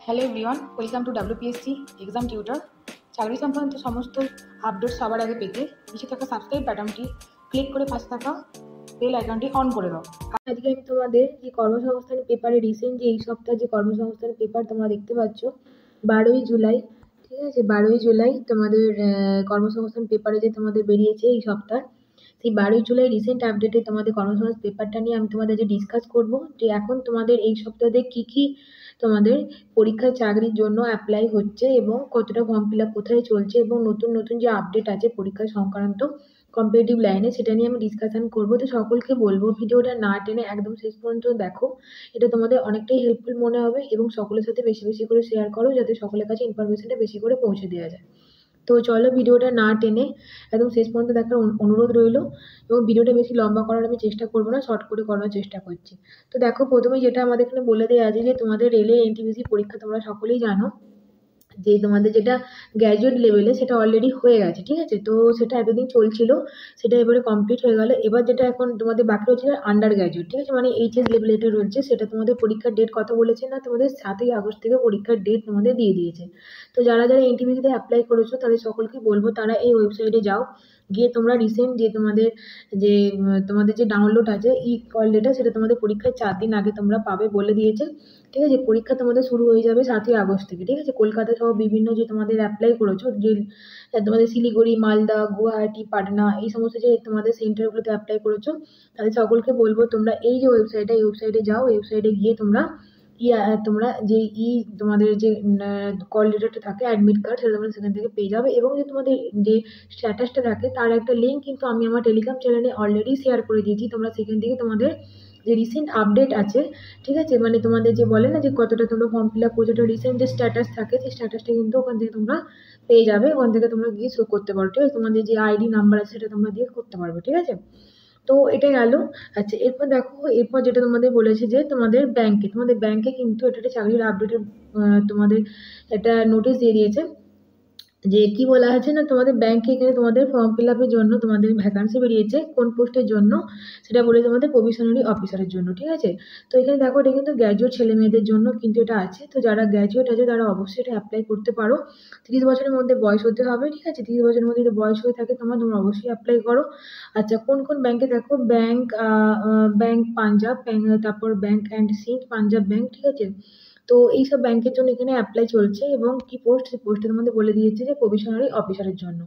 Hello everyone, welcome to WPSC exam tutor. চাকরি সংক্রান্ত সমস্ত আপডেট সবার আগে পেতে নিচে থাকা সাবস্ক্রাইব বাটনটি ক্লিক করে পাশে থাকা বেল আইকনটি অন করে দাও। আজকে আমি তোমাদের যে কর্মসংস্থান পেপারে রিসেন্ট যে এই সপ্তাহে যে কর্মসংস্থান পেপার তোমরা দেখতে পাচ্ছ 12ই জুলাই, ঠিক আছে, 12ই জুলাই তোমাদের কর্মসংস্থান পেপারে যে তোমাদের বেরিয়েছে এই সপ্তাহ, সেই 12ই জুলাই রিসেন্ট আপডেটে তোমাদের কর্মসংস্থান পেপারটা নিয়ে আমি তোমাদের যে ডিসকাস করবো যে এখন তোমাদের এই সপ্তাহে কি কি তোমাদের পরীক্ষায় চাকরির জন্য অ্যাপ্লাই হচ্ছে এবং কতটা ফর্ম ফিল আপ কোথায় চলছে এবং নতুন নতুন যে আপডেট আছে পরীক্ষা সংক্রান্ত কম্পিটিটিভ লাইনে সেটা নিয়ে আমি ডিসকাশন করবো। তো সকলকে বলবো ভিডিওটা না টেনে একদম শেষ পর্যন্ত দেখো, এটা তোমাদের অনেকটাই হেল্পফুল মনে হবে এবং সকলের সাথে বেশি বেশি করে শেয়ার করো যাতে সকলের কাছে ইনফরমেশনটা বেশি করে পৌঁছে দেওয়া যায়। তো চলো ভিডিওটা না টেনে একদম শেষ পর্যন্ত দেখার অনুরোধ রইল এবং ভিডিওটা বেশি লম্বা করার আমি চেষ্টা করবো না, শর্ট করে করার চেষ্টা করছি। তো দেখো প্রথমে যেটা আমাদের এখানে বলে দেওয়া আছে যে তোমাদের রেলে এনটিপিসি পরীক্ষা তোমরা সকলেই জানো যে তোমাদের যেটা গ্র্যাজুয়েট লেভেলে সেটা অলরেডি হয়ে গেছে, ঠিক আছে। তো সেটা এতদিন চলছিল, সেটা এবারে কমপ্লিট হয়ে গেল। এবার যেটা এখন তোমাদের বাকি রয়েছে আন্ডার গ্র্যাজুয়েট, ঠিক আছে, মানে এইচএস লেভেলে এটা রয়েছে। সেটা তোমাদের পরীক্ষার ডেট কত বলেছে না, তোমাদের 7ই আগস্ট থেকে পরীক্ষার ডেট তোমাদের দিয়ে দিয়েছে। তো যারা যারা এনটিপিসিতে অ্যাপ্লাই করেছো তাদের সকলকে বলবো তারা এই ওয়েবসাইটে যাও, গিয়ে তোমরা রিসেন্ট যে তোমাদের যে ডাউনলোড আছে ই কল লেটার সেটা তোমাদের পরীক্ষার 4 দিন আগে তোমরা পাবে বলে দিয়েছে, ঠিক আছে। পরীক্ষা তোমাদের শুরু হয়ে যাবে 7ই আগস্ট থেকে, ঠিক আছে। কলকাতা সহ বিভিন্ন যে তোমাদের অ্যাপ্লাই করেছো যে তোমাদের শিলিগুড়ি, মালদা, গুয়াহাটি, পাটনা এই সমস্ত যে তোমাদের সেন্টারগুলোতে অ্যাপ্লাই করেছো তাদের সকলকে বলবো তোমরা এই যে এই ওয়েবসাইটে যাও, ওয়েবসাইটে গিয়ে তোমরা যে তোমাদের যে কল লেটারটা থাকে অ্যাডমিট কার্ড সেটা তোমরা সেখান থেকে পেয়ে যাবে এবং যে তোমাদের যে স্ট্যাটাসটা থাকে তার একটা লিঙ্ক কিন্তু আমি আমার টেলিগ্রাম চ্যানেলে অলরেডি শেয়ার করে দিয়েছি। তোমরা সেখান থেকে তোমাদের যে রিসেন্ট আপডেট আছে, ঠিক আছে, মানে তোমাদের যে বলে না যে কতটা তোমরা ফর্ম ফিল আপ করছো, রিসেন্ট যে স্ট্যাটাস থাকে সেই স্ট্যাটাসটা কিন্তু ওখান থেকে তোমরা পেয়ে যাবে। ওখান থেকে তোমরা গিয়ে শো করতে পারো, ঠিক আছে। তোমাদের যে আইডি নাম্বার আছে সেটা তোমরা দিয়ে করতে পারবে, ঠিক আছে। তো এটা গেল। আচ্ছা, এরপর দেখো, এরপর যেটা তোমাদের বলেছে যে তোমাদের ব্যাংকে কিন্তু এটা একটা চাকরির আপডেটের তোমাদের একটা নোটিশ দিয়ে দিয়েছে যে কি বলা আছে না তোমাদের ব্যাংকে এখানে তোমাদের ফর্ম ফিল আপের জন্য তোমাদের ভ্যাকান্সি বেরিয়েছে কোন পোস্টের জন্য সেটা বলে তোমাদের প্রভিশনারি অফিসারের জন্য, ঠিক আছে। তো এখানে দেখো এটা কিন্তু গ্র্যাজুয়েট ছেলে মেয়েদের জন্য কিন্তু এটা আছে। তো যারা গ্র্যাজুয়েট আছে তারা অবশ্যই এটা অ্যাপ্লাই করতে পারো। 30 বছরের মধ্যে বয়স হতে হবে, ঠিক আছে। 30 বছরের মধ্যে যদি বয়স হয়ে থাকে তোমরা অবশ্যই অ্যাপ্লাই করো। আচ্ছা, কোন কোন ব্যাংকে দেখো, ব্যাংক পাঞ্জাব ব্যাংক, তারপর ব্যাংক অ্যান্ড সিন্ড পাঞ্জাব ব্যাংক, ঠিক আছে। তো এইসব ব্যাংকের জন্য এখানে অ্যাপ্লাই চলছে এবং কি পোস্ট, সেই পোস্টের মধ্যে বলে দিয়েছে যে প্রভিশনারি অফিসারের জন্য।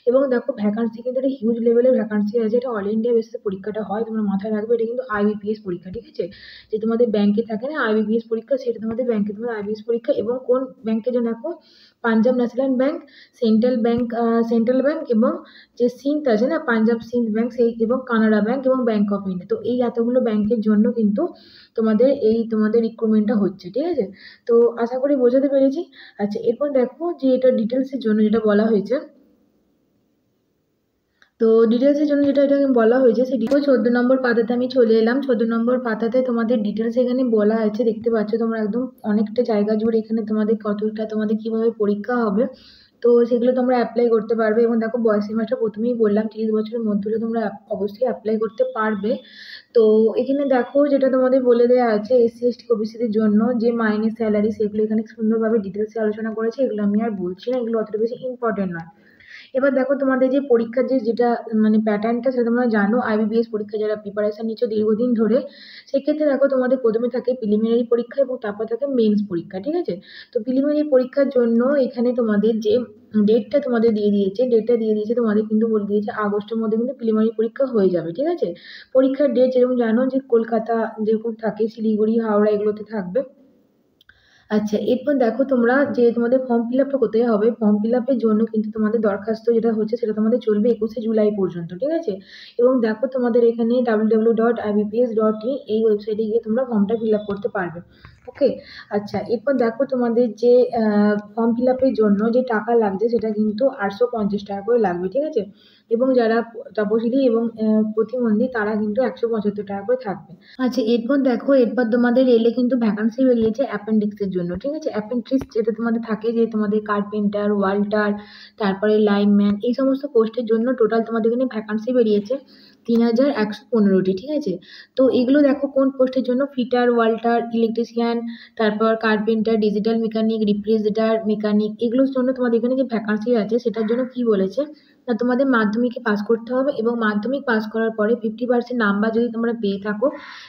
এবং দেখো ভ্যাকান্সি কিন্তু এটা হিউজ লেভেলের ভ্যাকান্সি আছে, এটা অল ইন্ডিয়া বেসিসে পরীক্ষাটা হয়, তোমরা মাথায় রাখবে এটা কিন্তু আইবিপিএস পরীক্ষা, ঠিক আছে। যে তোমাদের ব্যাংকে থাকে না আইবিপিএস পরীক্ষা, সেটা তোমাদের ব্যাংকে তোমাদের আইবিপিএস পরীক্ষা। এবং কোন ব্যাংকের জন্য দেখো, Punjab national bank, central bank এবং যে সিন্ধ আছে না পাঞ্জাব সিন্ধ ব্যাংক সেই এবং কানাড়া ব্যাংক এবং ব্যাংক অফ ইন্ডিয়া। তো এই এতগুলো ব্যাংকের জন্য কিন্তু তোমাদের রিক্রুটমেন্টটা হচ্ছে, ঠিক আছে। তো আশা করি বোঝাতে পেরেছি। আচ্ছা, এরপর দেখো যে এটা ডিটেলসের জন্য যেটা বলা হয়েছে, তো ডিটেলসের জন্য যেটা এটাকে বলা হয়েছে সেই 14 নম্বর পাতাতে আমি চলে এলাম। 14 নম্বর পাতাতে তোমাদের ডিটেলস এখানে বলা আছে, দেখতে পাচ্ছ তোমরা একদম অনেকটা জায়গা জুড়ে এখানে তোমাদের কতটা তোমাদের কিভাবে পরীক্ষা হবে তো সেগুলো তোমরা অ্যাপ্লাই করতে পারবে। এবং দেখো বয়স সীমাটা প্রথমেই বললাম 30 বছরের মধ্যে হলে তোমরা অবশ্যই অ্যাপ্লাই করতে পারবে। তো এখানে দেখো যেটা তোমাদের বলে দেওয়া আছে এসসি এসটি ওবিসিদের জন্য যে মাইনে স্যালারি সেগুলো এখানে সুন্দরভাবে ডিটেলসে আলোচনা করেছে, এগুলো আমি আর বলছি না, এগুলো অতটা বেশি ইম্পর্টেন্ট নয়। এবার দেখো তোমাদের যে পরীক্ষার যেটা মানে প্যাটার্নটা সেটা তোমরা জানো, আইবিপিএস পরীক্ষা যারা প্রিপারেশন নিচ্ছ দীর্ঘদিন ধরে, সেক্ষেত্রে দেখো তোমাদের প্রথমে থাকে প্রিলিমিনারি পরীক্ষা এবং তারপর থাকে মেন্স পরীক্ষা, ঠিক আছে। তো প্রিলিমিনারি পরীক্ষার জন্য এখানে তোমাদের যে ডেটটা দিয়ে দিয়েছে তোমাদের কিন্তু বলে দিয়েছে আগস্টের মধ্যে কিন্তু প্রিলিমিনারি পরীক্ষা হয়ে যাবে, ঠিক আছে। পরীক্ষার ডেট যেরকম জানো যে কলকাতা যেরকম থাকে, শিলিগুড়ি, হাওড়া এগুলোতে থাকবে। আচ্ছা, এরপর দেখো তোমরা যে তোমাদের ফর্ম ফিল আপটা কোথায় হবে, ফর্ম ফিল আপের জন্য কিন্তু তোমাদের দরখাস্ত যেটা হচ্ছে সেটা তোমাদের চলবে 21শে জুলাই পর্যন্ত, ঠিক আছে। এবং দেখো তোমাদের এখানে www.ibps.in এই ওয়েবসাইটে গিয়ে তোমরা ফর্মটা ফিল আপ করতে পারবে, ওকে। আচ্ছা, এরপর দেখো তোমাদের যে ফর্ম ফিল আপের জন্য যে টাকা লাগছে সেটা কিন্তু 850 টাকা করে লাগবে, ঠিক আছে। এবং যারা তপশিলি এবং প্রতিবন্ধী তারা কিন্তু 175 টাকা করে থাকবে। আচ্ছা, এরপর তোমাদের রেলে কিন্তু ভ্যাকান্সি বেরিয়েছে অ্যাপেন্ডিক্সের জন্য, ঠিক আছে। অ্যাপেন্ডিক্স যেটা তোমাদের থাকে যে তোমাদের কার্পেন্টার, ওয়াল্টার, তারপরে লাইনম্যান এই সমস্ত পোস্টের জন্য টোটাল তোমাদের এখানে ভ্যাকান্সি বেরিয়েছে 3115টি, ঠিক আছে। তো এগুলো দেখো কোন পোস্টের জন্য, ফিটার, ওয়াল্টার, ইলেকট্রিশিয়ান, তারপর carpenter, digital mechanic, refrigerator mechanic, এগুলোর জন্য তোমাদের এখানে যে ভ্যাকান্সি আছে সেটার জন্য কি বলেছে না, তোমাদের মাধ্যমিকে পাস করতে হবে এবং মাধ্যমিক পাস করার পরে 50% নাম্বার যদি তোমরা পেয়ে থাকো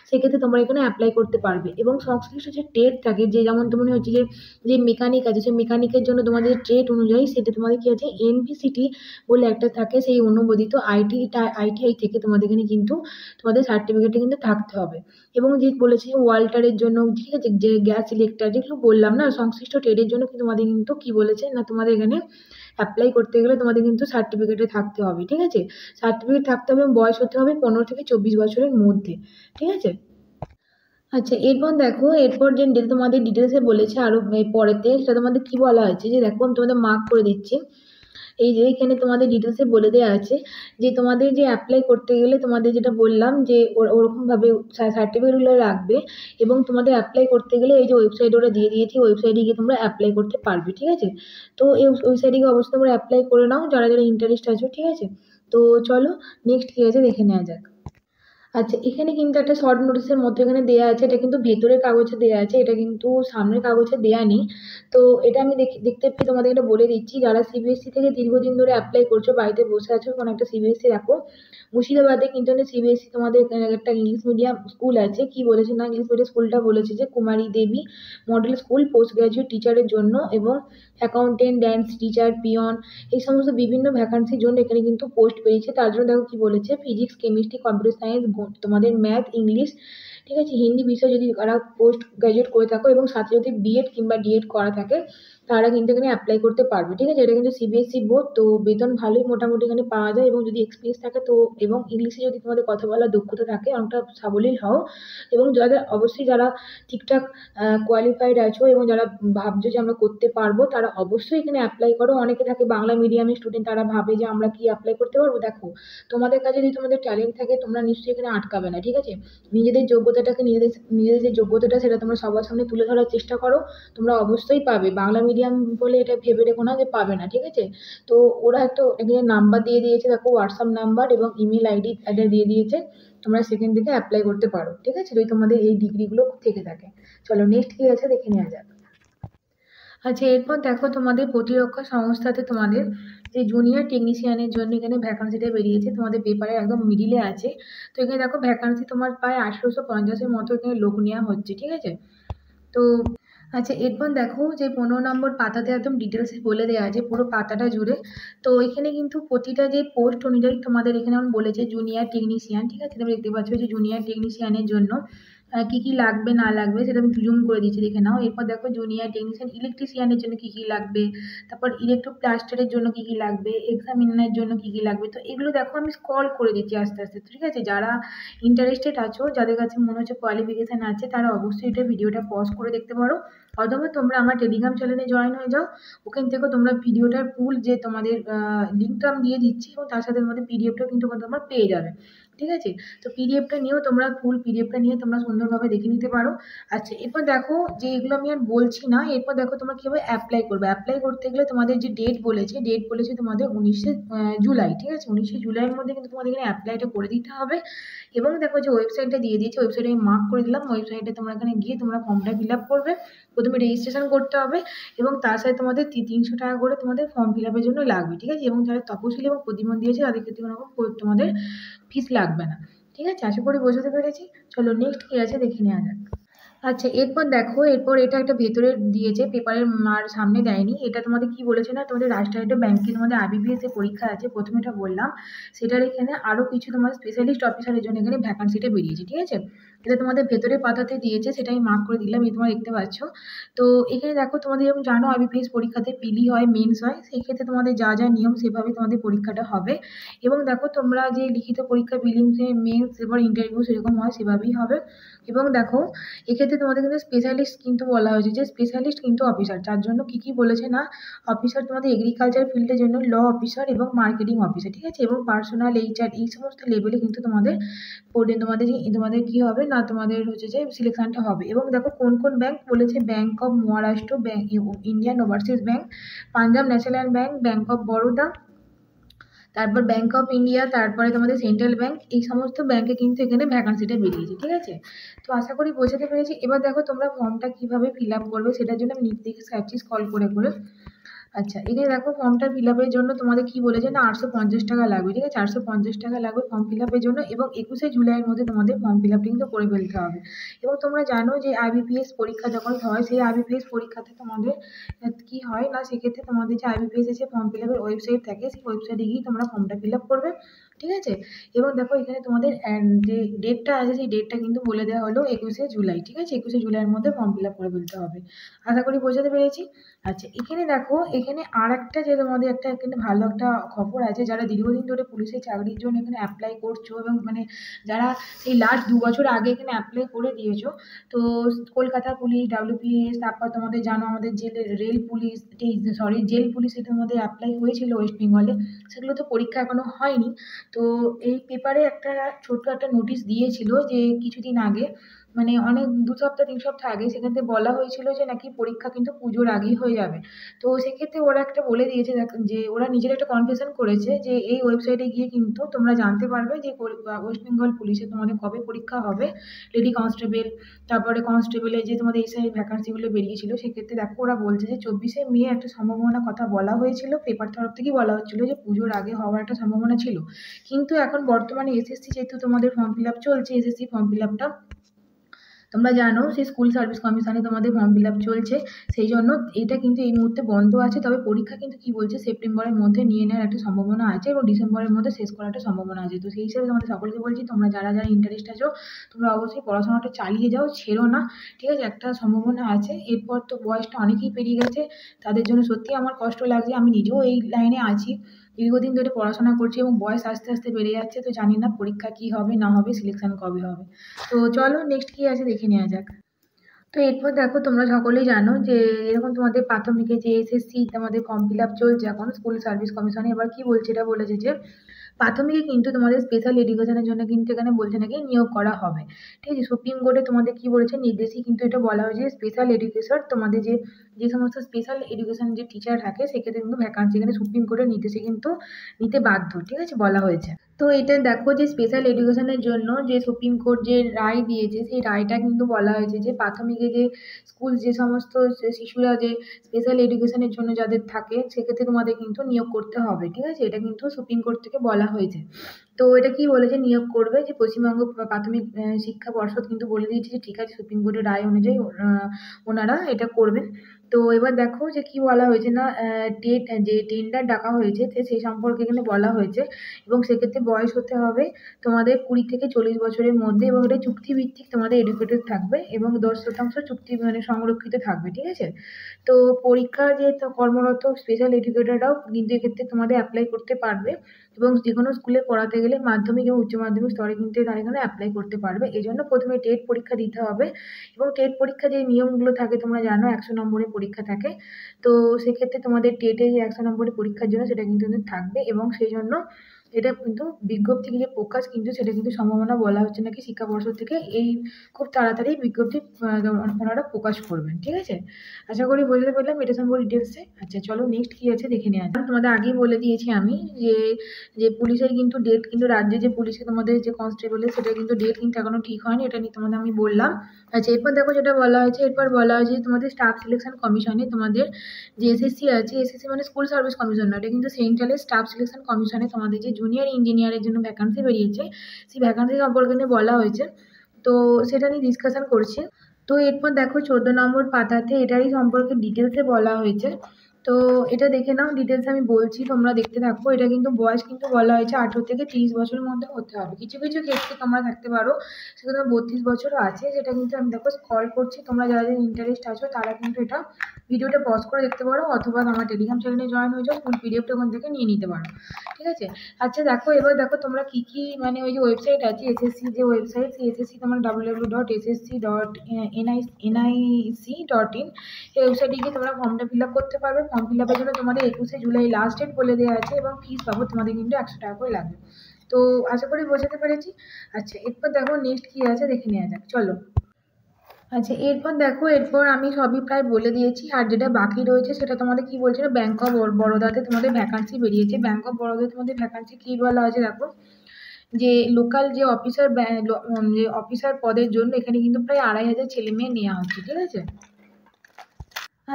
সেক্ষেত্রে তোমরা এখানে অ্যাপ্লাই করতে পারবে। এবং সংশ্লিষ্ট যে ট্রেড থাকে, যে যেমন তোমার হচ্ছে যে মেকানিক আছে, সেই মেকানিকের জন্য তোমাদের ট্রেড অনুযায়ী সেটা তোমাদের কি আছে, এনভিসিটি বলে একটা থাকে, সেই অনুমোদিত আইটিআই থেকে তোমাদের এখানে কিন্তু তোমাদের সার্টিফিকেটটা কিন্তু থাকতে হবে। এবং যে বলেছে ওয়াল্টারের জন্য, ঠিক আছে, যে গ্যাস সিলেক্টর যেগুলো বললাম না, সংশ্লিষ্ট ট্রেডের জন্য কিন্তু তোমাদের কিন্তু কি বলেছে না, তোমাদের এখানে অ্যাপ্লাই করতে গেলে তোমাদের কিন্তু সার্টিফিকেটে থাকতে হবে, ঠিক আছে। সার্টিফিকেট থাকতে হবে, বয়স হতে হবে 15 থেকে 24 বছরের মধ্যে, ঠিক আছে। আচ্ছা, এরপর দেখো, এরপর যে তোমাদের ডিটেলসে বলেছে আরো পরেতে, সেটা তোমাদের কি বলা হয়েছে যে দেখো আমি তোমাদের মার্ক করে দিচ্ছি। এই যে এখানে তোমাদের ডিটেলসে বলে দেওয়া আছে যে তোমাদের যে অ্যাপ্লাই করতে গেলে তোমাদের যেটা বললাম যে ওরকম ভাবে সার্টিফিকেটগুলো রাখবে, এবং তোমাদের অ্যাপ্লাই করতে গেলে এই যে ওয়েবসাইট ওরা দিয়ে দিয়েছে, ওয়েবসাইটে গিয়ে তোমরা অ্যাপ্লাই করতে পারবে, ঠিক আছে। তো এই ওয়েবসাইটে গিয়ে অবশ্যই তোমরা অ্যাপ্লাই করে নাও যারা যারা ইন্টারেস্ট আছো, ঠিক আছে। তো চলো নেক্সট কি আছে দেখে নেওয়া যাক। আচ্ছা, এখানে কিন্তু একটা শর্ট নোটিসের মধ্যে এখানে দেয়া আছে, এটা কিন্তু ভেতরের কাগজে দেয়া আছে, এটা কিন্তু সামনের কাগজে দেয়া নেই। তো এটা আমি দেখতে পেয়ে তোমাদের এটা বলে দিচ্ছি, যারা সিবিএসসি থেকে দীর্ঘদিন ধরে অ্যাপ্লাই করছো, বাড়িতে বসে আছো, কোনো একটা সিবিএসসি রাখো, মুর্শিদাবাদে কিন্তু সিবিএসসি তোমাদের একটা ইংলিশ মিডিয়াম স্কুল আছে, কি বলেছে না, ইংলিশ মিডিয়াম স্কুলটা বলেছে যে কুমারী দেবী মডেল স্কুল পোস্ট গ্রাজুয়েট টিচারের জন্য, এবং অ্যাকাউন্টেন্ট, ড্যান্স টিচার, পিয়ন, এই সমস্ত বিভিন্ন ভ্যাকান্সির জন্য এখানে কিন্তু পোস্ট বেরিয়েছে। তার জন্য দেখো কি বলেছে, ফিজিক্স, কেমিস্ট্রি, কম্পিউটার সায়েন্স, তোমাদের ম্যাথ, ইংলিশ, ঠিক আছে, হিন্দি বিষয় যদি তারা পোস্ট গ্রাজুয়েট করে থাকো এবং সাথে যদি বিএড কিংবা ডিএড করা থাকে তারা কিন্তু এখানে অ্যাপ্লাই করতে পারবে, ঠিক আছে। এটা কিন্তু সিবিএসসি বোর্ড, তো বেতন ভালোই মোটামুটি এখানে পাওয়া যায়, এবং যদি এক্সপিরিয়েন্স থাকে তো, এবং ইংলিশে যদি তোমাদের কথা বলার দক্ষতা থাকে, অনেকটা সাবলীল হও, এবং যাদের অবশ্যই যারা ঠিকঠাক কোয়ালিফাইড আছো এবং যারা ভাবছো যে আমরা করতে পারবো, তারা অবশ্যই এখানে অ্যাপ্লাই করো। অনেকে থাকে বাংলা মিডিয়ামের স্টুডেন্ট, তারা ভাবে যে আমরা কি অ্যাপ্লাই করতে পারবো। দেখো, তোমাদের কাছে যদি তোমাদের ট্যালেন্ট থাকে তোমরা নিশ্চয়ই এখানে আটকাবে না, ঠিক আছে। নিজেদের যোগ্যতাটাকে, নিজেদের যে যোগ্যতাটা সেটা তোমরা সবার সামনে তুলে ধরার চেষ্টা করো, তোমরা অবশ্যই পাবে। বাংলা মিডিয়াম বলে এটা ভেবে রেখো না যে পাবে না, ঠিক আছে। তো ওরা একটা এখানে নাম্বার দিয়ে দিয়েছে, দেখো হোয়াটসঅ্যাপ নাম্বার এবং ইমেল আইডি তাদের দিয়ে দিয়েছে, তোমরা সেখান থেকে অ্যাপ্লাই করতে পারো, ঠিক আছে, যদি তোমাদের এই ডিগ্রিগুলো থেকে থাকে। চলো নেক্সট কি আছে দেখে নেওয়া যাক। আচ্ছা, এরপর দেখো তোমাদের প্রতিরক্ষা সংস্থাতে তোমাদের যে জুনিয়র টেকনিশিয়ানের জন্য এখানে ভ্যাকান্সিটা বেরিয়েছে, তোমাদের পেপারে একদম মিডিলে আছে। তো এখানে দেখো ভ্যাকান্সি তোমার প্রায় 1850-এর মতো এখানে লোক নেওয়া হচ্ছে, ঠিক আছে। তো আচ্ছা, এরপর দেখো যে 15 নম্বর পাতাতে একদম ডিটেলসে বলে দেওয়া আছে পুরো পাতাটা জুড়ে। তো এখানে কিন্তু প্রতিটা যে পোস্ট অনুযায়ী তোমাদের এখানে যেমন বলেছে জুনিয়র টেকনিশিয়ান, ঠিক আছে, তুমি দেখতে পাচ্ছ যে জুনিয়র টেকনিশিয়ানের জন্য কি কি লাগবে না লাগবে সেটা আমি জুম করে দিচ্ছি, দেখে নাও। এরপর দেখো জুনিয়র টেকনিশিয়ান ইলেকট্রিশিয়ানের জন্য কি কি লাগবে, তারপর ইলেকট্রো প্লাস্টারের জন্য কি কি লাগবে, এক্সামিনারের জন্য কি কি লাগবে। তো এগুলো দেখো আমি স্ক্রল করে দিচ্ছি আস্তে আস্তে, ঠিক আছে। যারা ইন্টারেস্টেড আছো, যাদের কাছে মনে হচ্ছে কোয়ালিফিকেশন আছে, তারা অবশ্যই এটা ভিডিওটা পজ করে দেখতে পারো, অথবা তোমরা আমার টেলিগ্রাম চ্যানেলে জয়েন হয়ে যাও, ওখান থেকে তোমরা ভিডিওটার ফুল যে তোমাদের লিঙ্কটা আমি দিয়ে দিচ্ছি, এবং তার সাথে তোমাদের পিডিএফটাও কিন্তু তোমরা পেয়ে যাবে, ঠিক আছে। তো পিডিএফটা নিয়েও তোমরা ফুল পিডিএফটা নিয়ে তোমরা সুন্দরভাবে দেখে নিতে পারো। আচ্ছা, এরপর দেখো যে এগুলো আমি আর বলছি না, এরপর দেখো তোমরা কিভাবে অ্যাপ্লাই করবে। অ্যাপ্লাই করতে গেলে তোমাদের যে ডেট বলেছে তোমাদের 19শে জুলাই, ঠিক আছে। 19শে জুলাইয়ের মধ্যে কিন্তু তোমাদের এখানে অ্যাপ্লাইটা করে দিতে হবে। এবং দেখো যে ওয়েবসাইটটা দিয়ে দিয়েছে, ওয়েবসাইটে আমি মার্ক করে দিলাম, ওয়েবসাইটে তোমরা এখানে গিয়ে তোমরা ফর্মটা ফিল আপ করবে। প্রথমে রেজিস্ট্রেশন করতে হবে, এবং তার সাথে তোমাদের 300 টাকা করে তোমাদের ফর্ম ফিল আপের জন্য লাগবে, ঠিক আছে। এবং যারা তপশিলি এবং প্রতিবন্ধী আছে তাদের ক্ষেত্রে কোনো রকম তোমাদের ফিস লাগবে না, ঠিক আছে। আশা করি বোঝাতে পেরেছি। চলো নেক্সট কি আছে দেখে নেওয়া যাক। আচ্ছা, এরপর দেখো, এরপর এটা একটা ভেতরে দিয়েছে, পেপারের মার সামনে দেয়নি। এটা তোমাদের কি বলেছে না, তোমাদের রাষ্ট্রায়ত্ত ব্যাংকে তোমাদের আইবিপিএস যে পরীক্ষা আছে, প্রথমে এটা বললাম, সেটার এখানে আরো কিছু তোমার স্পেশালিস্ট অফিসারের জন্য এখানে ভ্যাকান্সিটা বেরিয়েছে, ঠিক আছে। এটা তোমাদের ভেতরে পাতাতে দিয়েছে, সেটা আমি মার্ক করে দিলাম, এই তোমরা দেখতে পাচ্ছ। তো এখানে দেখো তোমাদের যেমন জানো আইবিপিএস পরীক্ষাতে পিলি হয়, মেন্স হয়, সেই ক্ষেত্রে তোমাদের যা যা নিয়ম সেভাবে তোমাদের পরীক্ষাটা হবে। এবং দেখো তোমরা যে লিখিত পরীক্ষা প্রিলিমসে, মেন্স এবার ইন্টারভিউ সেরকম হয় সেভাবেই হবে। এবং দেখো এক্ষেত্রে তোমাদের কিন্তু স্পেশালিস্ট কিন্তু বলা হয়েছে, যে স্পেশালিস্ট কিন্তু অফিসার, যার জন্য কি কি বলেছে না, অফিসার তোমাদের এগ্রিকালচার ফিল্ডের জন্য ল অফিসার এবং মার্কেটিং অফিসার, ঠিক আছে, এবং পার্সোনাল এইচআর, এই সমস্ত লেভেলে কিন্তু তোমাদের তোমাদের কি হবে না, তোমাদের হচ্ছে যে সিলেকশনটা হবে। এবং দেখো কোন কোন ব্যাংক বলেছে, bank of Maharashtra, bank Indian overseas bank, Punjab national bank, bank of Baroda, তারপর ব্যাংক অফ ইন্ডিয়া, তারপরে তোমাদের সেন্ট্রাল ব্যাংক, এই সমস্ত ব্যাংকে কিন্তু এখানে ভ্যাকান্সিটা বেরিয়েছে, ঠিক আছে। তো আশা করি বোঝাতে পেরেছি। এবার দেখো তোমরা ফর্মটা কিভাবে ফিল আপ করবে সেটার জন্য আমি নিচ থেকে স্ক্র্যাচি স্ক্রল করে করে। আচ্ছা, এখানে দেখো ফর্মটা ফিল আপের জন্য তোমাদের কি বলেছে না 850 টাকা লাগবে, ঠিক আছে। 850 টাকা লাগবে ফর্ম ফিল আপের জন্য, এবং 21শে জুলাইয়ের মধ্যে তোমাদের ফর্ম ফিল আপটা কিন্তু করে ফেলতে হবে। এবং তোমরা জানো যে আইবিপিএস পরীক্ষা যখন হয়, সেই আইবিপিএস পরীক্ষাতে তোমাদের কি হয় না, সেক্ষেত্রে তোমাদের যে আইবিপিএস এসে ফর্ম ফিল আপের ওয়েবসাইট থাকে, সেই ওয়েবসাইটে গিয়ে তোমরা ফর্মটা ফিল আপ করবে, ঠিক আছে। এবং দেখো এখানে তোমাদের যে ডেটটা আছে সেই ডেটটা কিন্তু বলে দেওয়া হলো 21শে জুলাই, ঠিক আছে। 21শে জুলাইয়ের মধ্যে ফর্ম ফিল আপ করে ফেলতে হবে। আশা করি বোঝাতে পেরেছি। আচ্ছা, এখানে দেখো এখানে আর একটা যে তোমাদের একটা এখানে ভালো একটা খবর আছে, যারা দীর্ঘদিন ধরে পুলিশের চাকরির জন্য এখানে অ্যাপ্লাই করছো, এবং মানে যারা সেই লাস্ট 2 বছর আগে এখানে অ্যাপ্লাই করে দিয়েছো, তো কলকাতা পুলিশ, ডাব্লিউপিএস, তারপর তোমাদের জানো আমাদের রেল পুলিশ, জেল পুলিশ, এটা তোমাদের অ্যাপ্লাই হয়েছিল ওয়েস্ট বেঙ্গলে, সেগুলো তো পরীক্ষা এখনো হয়নি। তো এই পেপারে একটা ছোট্ট একটা নোটিশ দিয়েছিল যে কিছুদিন আগে, মানে অনেক 2 সপ্তাহ 3 সপ্তাহ আগে, সেখানে বলা হয়েছিল যে নাকি পরীক্ষা কিন্তু পুজোর আগেই হয়ে যাবে। তো সেক্ষেত্রে ওরা একটা বলে দিয়েছে যে ওরা নিজের একটা কনফেশন করেছে যে এই ওয়েবসাইটে গিয়ে কিন্তু তোমরা জানতে পারবে যে ওয়েস্ট বেঙ্গল পুলিশে তোমাদের কবে পরীক্ষা হবে, লেডি কনস্টেবল, তারপরে কনস্টেবলের যে তোমাদের এসআই ভ্যাকান্সিগুলো বেরিয়েছিল, সেক্ষেত্রে দেখো ওরা বলছে যে 24শে মে একটা সম্ভাবনা কথা বলা হয়েছিল, পেপার তরফ থেকেই বলা হচ্ছিল যে পুজোর আগে হওয়ার একটা সম্ভাবনা ছিল। কিন্তু এখন বর্তমানে এসএসসি যেহেতু তোমাদের ফর্ম ফিল আপ চলছে, এসএসসি ফর্ম ফিল আপটা তোমরা জানো সেই স্কুল সার্ভিস কমিশনে তোমাদের ফর্ম ফিল আপ চলছে, সেই জন্য এটা কিন্তু এই মুহূর্তে বন্ধ আছে। তবে পরীক্ষা কিন্তু কি বলছে সেপ্টেম্বরের মধ্যে নিয়ে নেওয়ার একটা সম্ভাবনা আছে, এবং ডিসেম্বরের মধ্যে শেষ করার একটা সম্ভাবনা আছে। তো সেই হিসেবে তোমাদের সকলকে বলছি, তোমরা যারা যারা ইন্টারেস্ট আছো তোমরা অবশ্যই পড়াশোনাটা চালিয়ে যাও, ছেড়ো না, ঠিক আছে। একটা সম্ভাবনা আছে, এরপর তো বয়সটা অনেকেই পেরিয়ে গেছে, তাদের জন্য সত্যি আমার কষ্ট লাগছে। আমি নিজেও এই লাইনে আছি, দীর্ঘদিন ধরে পড়াশোনা করছি, এবং বয়স আস্তে আস্তে বেড়ে যাচ্ছে, তো জানি না পরীক্ষা কি হবে না হবে, সিলেকশন কবে হবে। তো চলো নেক্সট কি আছে দেখে নেওয়া যাক। তো এরপর দেখো তোমরা সকলেই জানো যে এরকম তোমাদের প্রাথমিকে যে এসএসসি তোমাদের ফর্ম ফিল আপ চলছে এখন স্কুল সার্ভিস কমিশনে। এবার কি বলছে, এটা বলেছে যে প্রাথমিকে কিন্তু তোমাদের স্পেশাল এডুকেশনের জন্য কিন্তু এখানে বলছে নাকি নিয়োগ করা হবে, ঠিক আছে। সুপ্রিম কোর্টে তোমাদের কি বলেছে, নির্দেশই কিন্তু এটা বলা হয়েছে স্পেশাল এডুকেশন, তোমাদের যে যে সমস্ত স্পেশাল এডুকেশন যে টিচার থাকে সেক্ষেত্রে কিন্তু ভ্যাকান্সি এখানে সুপ্রিম কোর্টের নির্দেশে কিন্তু নিতে বাধ্য, ঠিক আছে, বলা হয়েছে। তো এটা দেখো যে স্পেশাল এডুকেশনের জন্য যে সুপ্রিম কোর্ট যে রায় দিয়েছে, সেই রায়টা কিন্তু বলা হয়েছে যে প্রাথমিকে যে স্কুল যে সমস্ত শিশুরা যে স্পেশাল এডুকেশনের জন্য যাদের থাকে, সেক্ষেত্রে তোমাদের কিন্তু নিয়োগ করতে হবে, ঠিক আছে। এটা কিন্তু সুপ্রিম কোর্ট থেকে বলা হয়েছে। তো এটা কি বলেছে, নিয়োগ করবে যে পশ্চিমবঙ্গ প্রাথমিক শিক্ষা পর্ষদ কিন্তু বলে দিয়েছে যে ঠিক আছে, সুপ্রিম কোর্টের রায় অনুযায়ী ওনারা এটা করবেন। তো এবার দেখো যে কি বলা হয়েছে না, টেট যে টেন্ডার ডাকা হয়েছে সেই সম্পর্কে এখানে বলা হয়েছে, এবং সেক্ষেত্রে বয়স হতে হবে তোমাদের 20 থেকে 40 বছরের মধ্যে, এবং এটা চুক্তিভিত্তিক তোমাদের এডুকেটেড থাকবে, এবং 10% চুক্তি মানে সংরক্ষিত থাকবে, ঠিক আছে। তো পরীক্ষা যে কর্মরত স্পেশাল এডুকেটররাও কিন্তু এক্ষেত্রে তোমাদের অ্যাপ্লাই করতে পারবে, এবং যে কোনো স্কুলে পড়াতে গেলে মাধ্যমিক এবং উচ্চ মাধ্যমিক স্তরে কিন্তু তারা এখানে অ্যাপ্লাই করতে পারবে। এই জন্য প্রথমে টেট পরীক্ষা দিতে হবে, এবং টেট পরীক্ষা যে নিয়মগুলো থাকে তোমরা জানো 100 নম্বরের পরীক্ষা থাকে। তো সেক্ষেত্রে তোমাদের টেটে যে 100 নম্বরের পরীক্ষার জন্য সেটা কিন্তু থাকবে, এবং সেই জন্য এটা কিন্তু বিজ্ঞপ্তি যে প্রকাশ কিন্তু সেটা কিন্তু সম্ভাবনা বলা হচ্ছে নাকি শিক্ষা পর্ষদ থেকে এই খুব তাড়াতাড়ি বিজ্ঞপ্তি ওনারা প্রকাশ করবেন, ঠিক আছে। আশা করি বুঝতে পারলাম এটা সম্পর্কে ডিটেলসে। আচ্ছা চলো নেক্সট কি আছে দেখে নেওয়া যাক। তোমাদের আগেই বলে দিয়েছি আমি যে যে পুলিশের কিন্তু ডেট কিন্তু রাজ্যে যে পুলিশে তোমাদের যে কনস্টেবলের সেটা কিন্তু ডেট কিন্তু এখনো ঠিক হয়নি, এটা নিয়ে তোমাদের আমি বললাম। আচ্ছা এরপর দেখো যেটা বলা হয়েছে, এরপর বলা হয়েছে তোমাদের স্টাফ সিলেকশন কমিশনে তোমাদের যে এসএসসি আছে, এসএসসি মানে স্কুল সার্ভিস কমিশন না, এটা কিন্তু সেন্ট্রালের স্টাফ সিলেকশন কমিশনে তোমাদের যে জুনিয়র ইঞ্জিনিয়ারের জন্য ভ্যাকান্সি বেরিয়েছে, সেই ভ্যাকান্সি সম্পর্কে নিয়ে বলা হয়েছে। তো সেটা নিয়ে ডিসকাশন করছি। তো এরপর দেখো 14 নম্বর পাতাতে এটারই সম্পর্কে ডিটেলসে বলা হয়েছে। তো এটা দেখে নাও, ডিটেলস আমি বলছি তোমরা দেখতে থাকো। এটা কিন্তু বয়স কিন্তু বলা হয়েছে 18 থেকে 30 বছরের মধ্যে হতে হবে। কিছু কিছু ক্ষেত্রে তোমরা থাকতে পারো সেখানে 32 বছরও আছে, সেটা কিন্তু আমি দেখো স্ক্রল করছি। তোমরা যারা যারা ইন্টারেস্ট আছো তারা কিন্তু এটা ভিডিওটা পজ করে দেখতে পারো, অথবা আমার টেলিগ্রাম চ্যানেলে জয়েন হয়ে যাও, ফুল পিডিএফটা ওখান থেকে নিয়ে নিতে পারো, ঠিক আছে। আচ্ছা দেখো এবার দেখো তোমরা কি কি মানে ওই যে ওয়েবসাইট আছে এসএসসি যে ওয়েবসাইট, সেই এসএসসি তোমরা www.ssc.nic.in এই ওয়েবসাইটে গিয়ে তোমরা ফর্মটা ফিল আপ করতে পারবে। ফর্ম ফিল আপের জন্য তোমাদের 21শে জুলাই লাস্ট ডেট বলে দেওয়া আছে, এবং ফিস পাবো তোমাদের কিন্তু 100 টাকা করে লাগবে। তো আশা করি বোঝাতে পেরেছি। আচ্ছা এরপর দেখো নেক্সট কি আছে দেখে নেওয়া যাক, চলো। আচ্ছা, এরপর দেখো, এরপর আমি সবই প্রায় বলে দিয়েছি। আর যেটা বাকি রয়েছে সেটা তোমাদের কি বলছিল, ব্যাংক অফ বরোদাতে তোমাদের ভ্যাকান্সি বেরিয়েছে। ব্যাংক অফ বরোদাতে তোমাদের ভ্যাকান্সি কি বলা আছে দেখো, যে লোকাল যে অফিসার, যে অফিসার পদের জন্য এখানে কিন্তু প্রায় 2,500 ছেলে মেয়ে নেওয়া হচ্ছে, ঠিক আছে।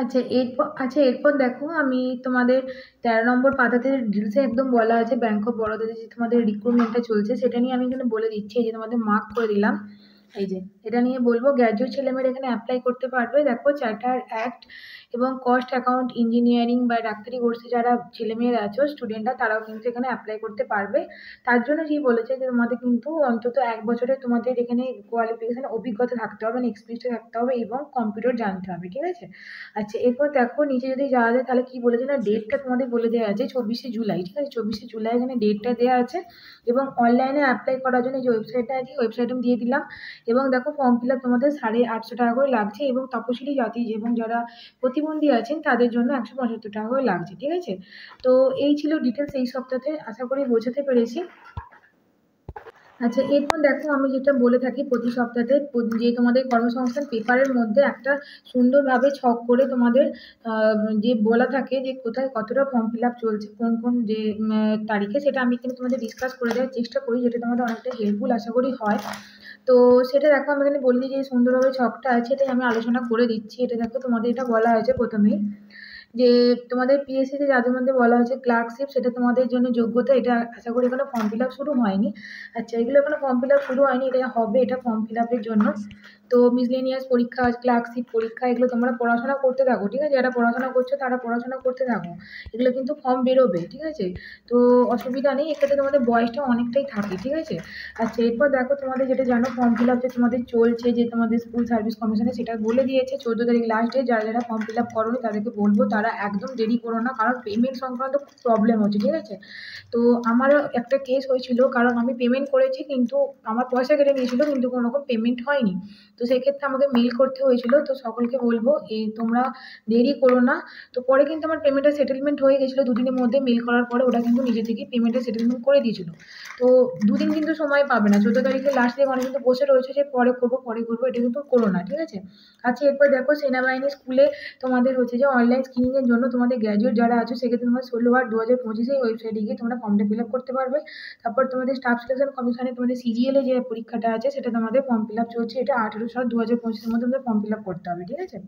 আচ্ছা, এরপর দেখো, আমি তোমাদের 13 নম্বর পাতাতে ডিটেলসে একদম বলা আছে ব্যাংক অফ বরোদাতে যে তোমাদের রিক্রুটমেন্টটা চলছে, সেটা নিয়ে আমি এখানে বলে দিচ্ছি। এই যে তোমাদের মার্ক করে দিলাম, এই যে এটা নিয়ে বলবো, গ্র্যাজুয়েট ছেলেমেয়েরা এখানে অ্যাপ্লাই করতে পারবে। দেখো, চার্টার অ্যাক্ট এবং কস্ট অ্যাকাউন্ট ইঞ্জিনিয়ারিং বা ডাক্তারি কোর্সে যারা ছেলেমেয়েরা আছো স্টুডেন্টরা, তারাও কিন্তু এখানে অ্যাপ্লাই করতে পারবে। তার জন্য কি বলেছে, যে তোমাদের কিন্তু অন্তত 1 বছরের তোমাদের এখানে কোয়ালিফিকেশন অভিজ্ঞতা থাকতে হবে, এক্সপিরিয়েন্স থাকতে হবে এবং কম্পিউটার জানতে হবে, ঠিক আছে। আচ্ছা, এরপর দেখো নিচে যদি যাওয়া যায়, তাহলে কি বলেছে না, ডেটটা তোমাদের বলে দেওয়া আছে 24শে জুলাই, ঠিক আছে। 24শে জুলাই এখানে ডেটটা দেওয়া আছে। এবং অনলাইনে অ্যাপ্লাই করার জন্য যে ওয়েবসাইটটা আছে, ওয়েবসাইট আমি দিয়ে দিলাম। এবং দেখো, ফর্ম ফিল আপ তোমাদের 850 টাকা করে লাগছে, এবং তপশিলি জাতি এবং যারা প্রতিবন্ধী আছেন তাদের জন্য 175 টাকা করে লাগছে, ঠিক আছে। তো এই ছিল ডিটেলস এই সপ্তাহে, আশা করি বোঝাতে পেরেছি। আচ্ছা, এরপর দেখো, আমি যেটা বলে থাকি প্রতি সপ্তাহে, যে তোমাদের কর্মসংস্থান পেপারের মধ্যে একটা সুন্দরভাবে ছক করে তোমাদের যে বলা থাকে যে কোথায় কতটা ফর্ম ফিল আপ চলছে, কোন কোন যে তারিখে, সেটা আমি কিন্তু তোমাদের ডিসকাস করে দেওয়ার চেষ্টা করি, যেটা তোমাদের অনেকটা হেল্পফুল আশা করি হয়। তো সেটা দেখো, আমি এখানে বললি যে সুন্দরভাবে ছকটা আছে, এটাই আমি আলোচনা করে দিচ্ছি। এটা দেখো, তোমাদের এটা বলা হয়েছে প্রথমেই, যে তোমাদের পিএসসি তে যাদের মধ্যে বলা হয়েছে ক্লার্কশিপ, সেটা তোমাদের জন্য যোগ্যতা, এটা আশা করি এখনো ফর্ম ফিল আপ শুরু হয়নি। আচ্ছা, এগুলো এখনো ফর্ম ফিল আপ শুরু হয়নি, এটা হবে, এটা ফর্ম ফিল আপের জন্য। তো মিসলেনিয়াস পরীক্ষা, ক্লার্কশিপ পরীক্ষা, এগুলো তোমরা পড়াশোনা করতে থাকো, ঠিক আছে। যারা পড়াশোনা করছো তারা পড়াশোনা করতে থাকো, এগুলো কিন্তু ফর্ম বেরোবে, ঠিক আছে। তো অসুবিধা নেই, এক্ষেত্রে তোমাদের বয়সটা অনেকটাই থাকে, ঠিক আছে। আচ্ছা, এরপর দেখো, তোমাদের যেটা জানো ফর্ম ফিল আপ যে তোমাদের চলছে, যে তোমাদের স্কুল সার্ভিস কমিশনে সেটা বলে দিয়েছে 14 তারিখ লাস্ট ডেট। যারা যারা ফর্ম ফিল আপ করোনি তাদেরকে বলবো তারা একদম দেরি করো না, কারণ পেমেন্ট সংক্রান্ত খুব প্রবলেম হচ্ছে, ঠিক আছে। তো আমারও একটা কেস হয়েছিল, কারণ আমি পেমেন্ট করেছি কিন্তু আমার পয়সা কেটে নিয়েছিল, কিন্তু কোনো রকম পেমেন্ট হয়নি। তো সেক্ষেত্রে আমাকে মেল করতে হয়েছিল। তো সকলকে বলবো, এই তোমরা দেরি করো না। তো পরে কিন্তু আমার পেমেন্টের সেটেলমেন্ট হয়ে গেছিলো, দুদিনের মধ্যে মেল করার পরে ওরা কিন্তু নিজে থেকে পেমেন্টের সেটেলমেন্ট করে দিয়েছিল। তো দুদিন কিন্তু সময় পাবে না, 14 তারিখে লাস্ট ডেট, অনেক কিন্তু বসে রয়েছে যে পরে করবো পরে করবো, এটা কিন্তু করো না, ঠিক আছে। আচ্ছা, এরপর দেখো, সেনাবাহিনী স্কুলে তোমাদের হচ্ছে যে অনলাইন স্ক্রিনিং এর জন্য তোমাদের গ্র্যাজুয়েট যারা আছো, সেক্ষেত্রে তোমার 16/8/2025 এই ওয়েবসাইটে গিয়ে তোমরা ফর্মটা ফিল আপ করতে পারবে। তারপর তোমাদের স্টাফ সিলেকশন কমিশনে তোমাদের সিজিএল এ যে পরীক্ষাটা আছে, সেটা তোমাদের ফর্ম ফিল আপ চলছে, এটা 18/7/2025 মধ্যে তোমাদের ফর্ম ফিল আপ করতে হবে, ঠিক আছে।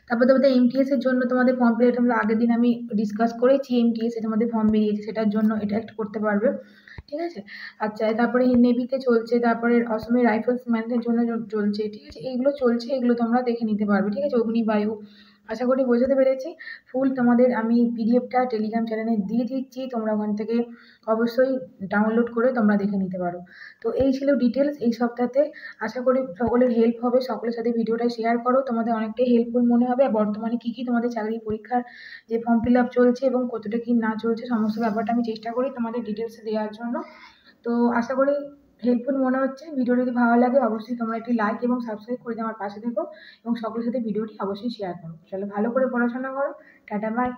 তারপর তোমাদের এমটিএস এর জন্য তোমাদের ফর্ম ফিল আপ আগের দিন আমি ডিসকাস করেছি, এমটিএস এর তোমাদের ফর্ম বেরিয়েছে, সেটার জন্য এটা একটা করতে পারবে, ঠিক আছে। আচ্ছা, তারপরে নেভিতে চলছে, তারপরে অসমের রাইফেলস ম্যানের জন্য চলছে, ঠিক আছে। এইগুলো চলছে, এগুলো তোমরা দেখে নিতে পারবে, ঠিক আছে। অগ্নিবায়ু, আশা করি বোঝাতে পেরেছি। ফুল তোমাদের আমি পিডিএফটা টেলিগ্রাম চ্যানেলে দিয়ে দিচ্ছি, তোমরা ওখান থেকে অবশ্যই ডাউনলোড করে তোমরা দেখে নিতে পারো। তো এই ছিল ডিটেলস এই সপ্তাহে, আশা করি সকলের হেল্প হবে, সকলের সাথে ভিডিওটা শেয়ার করো, তোমাদের অনেকটাই হেল্পফুল মনে হবে। আর বর্তমানে কী কী তোমাদের চাকরি পরীক্ষার যে ফর্ম ফিল আপ চলছে এবং কতটা কি না চলছে, সমস্ত ব্যাপারটা আমি চেষ্টা করি তোমাদের ডিটেলসে দেওয়ার জন্য। তো আশা করি হেল্পফুল মনে হচ্ছে। ভিডিও যদি ভালো লাগে অবশ্যই তোমরা একটি লাইক এবং সাবস্ক্রাইব করে দিয়ে আমার পাশে থেকো, এবং সকলের সাথে ভিডিওটি অবশ্যই শেয়ার করো। চলো, ভালো করে পড়াশোনা করো। Tata, by.